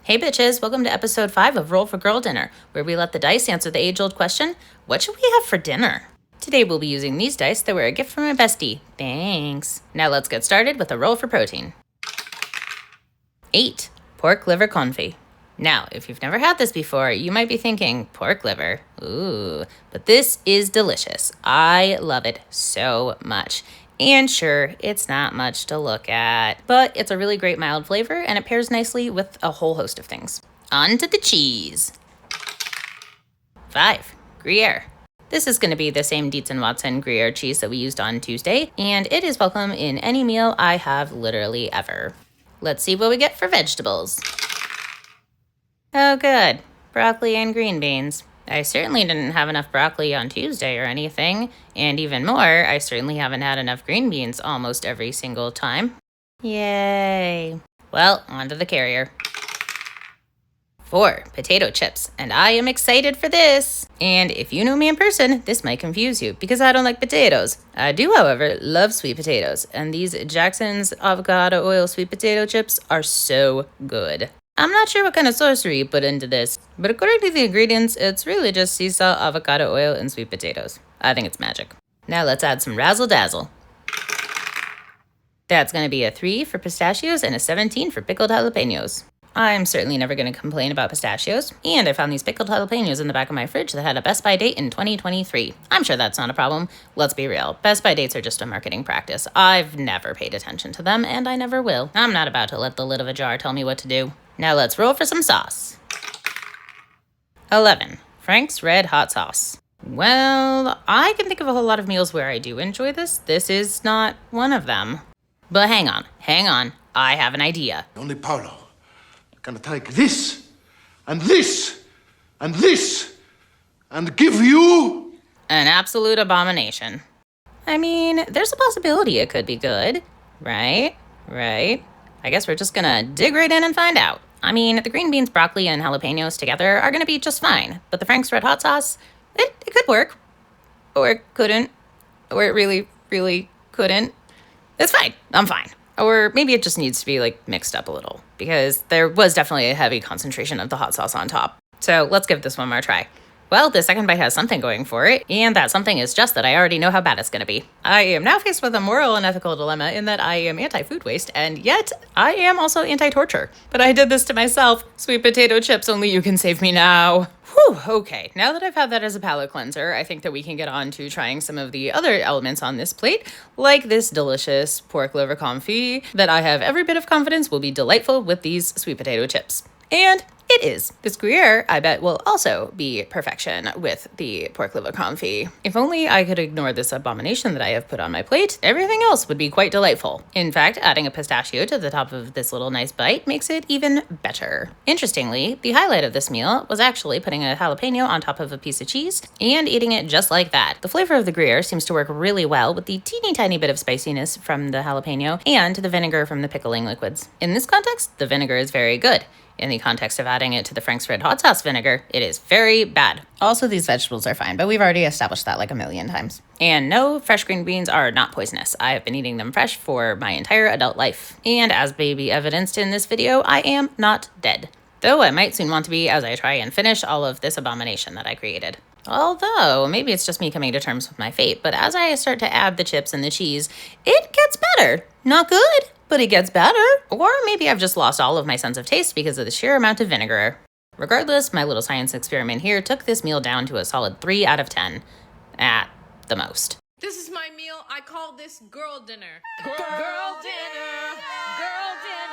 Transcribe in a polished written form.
Hey bitches, welcome to episode 5 of Roll for Girl Dinner, where we let the dice answer the age-old question, what should we have for dinner? Today we'll be using these dice that were a gift from my bestie. Thanks. Now let's get started with a roll for protein. 8. Pork liver confit. Now, if you've never had this before, you might be thinking, pork liver, ooh, but this is delicious. I love it so much. And sure, it's not much to look at, but it's a really great mild flavor and it pairs nicely with a whole host of things. On to the cheese. 5. Gruyere. This is going to be the same Dietz & Watson Gruyere cheese that we used on Tuesday, and it is welcome in any meal I have literally ever. Let's see what we get for vegetables. Oh good, broccoli and green beans. I certainly didn't have enough broccoli on Tuesday or anything, and even more, I certainly haven't had enough green beans almost every single time. Yay. Well, on to the carrier. 4. Potato chips, and I am excited for this. And if you know me in person, this might confuse you, because I don't like potatoes. I do, however, love sweet potatoes, and these Jackson's avocado oil sweet potato chips are so good. I'm not sure what kind of sorcery you put into this, but according to the ingredients, it's really just sea salt, avocado oil, and sweet potatoes. I think it's magic. Now let's add some Razzle Dazzle. That's going to be a 3 for pistachios and a 17 for pickled jalapenos. I'm certainly never going to complain about pistachios, and I found these pickled jalapenos in the back of my fridge that had a Best By date in 2023. I'm sure that's not a problem. Let's be real. Best By dates are just a marketing practice. I've never paid attention to them, and I never will. I'm not about to let the lid of a jar tell me what to do. Now let's roll for some sauce. 11. Frank's Red Hot Sauce. Well, I can think of a whole lot of meals where I do enjoy this. This is not one of them. But hang on. I have an idea. Only Paolo gonna take this, and this, and this, and give you an absolute abomination. I mean, there's a possibility it could be good, right? I guess we're just gonna dig right in and find out. I mean, the green beans, broccoli, and jalapenos together are gonna be just fine, but the Frank's Red Hot Sauce, it could work. Or it couldn't. Or it really couldn't. It's fine. I'm fine. Or maybe it just needs to be, mixed up a little, because there was definitely a heavy concentration of the hot sauce on top. So let's give this one more try. Well, the second bite has something going for it, and that something is just that I already know how bad it's going to be. I am now faced with a moral and ethical dilemma in that I am anti-food waste, and yet I am also anti-torture. But I did this to myself. Sweet potato chips, only you can save me now. Whew, okay, now that I've had that as a palate cleanser, I think that we can get on to trying some of the other elements on this plate, like this delicious pork liver confit that I have every bit of confidence will be delightful with these sweet potato chips. And it is. This Gruyere, I bet, will also be perfection with the pork liver confit. If only I could ignore this abomination that I have put on my plate, everything else would be quite delightful. In fact, adding a pistachio to the top of this little nice bite makes it even better. Interestingly, the highlight of this meal was actually putting a jalapeno on top of a piece of cheese and eating it just like that. The flavor of the Gruyere seems to work really well with the teeny tiny bit of spiciness from the jalapeno and the vinegar from the pickling liquids. In this context, the vinegar is very good. In the context of adding it to the Frank's Red Hot Sauce vinegar, it is very bad. Also, these vegetables are fine, but we've already established that like a million times. And no, fresh green beans are not poisonous. I have been eating them fresh for my entire adult life. And as may be evidenced in this video, I am not dead. Though I might soon want to be as I try and finish all of this abomination that I created. Although, maybe it's just me coming to terms with my fate, but as I start to add the chips and the cheese, it gets better. Not good, but it gets better. Or maybe I've just lost all of my sense of taste because of the sheer amount of vinegar. Regardless, my little science experiment here took this meal down to a solid 3 out of 10. At the most. This is my meal. I call this girl dinner. Girl dinner. Girl dinner.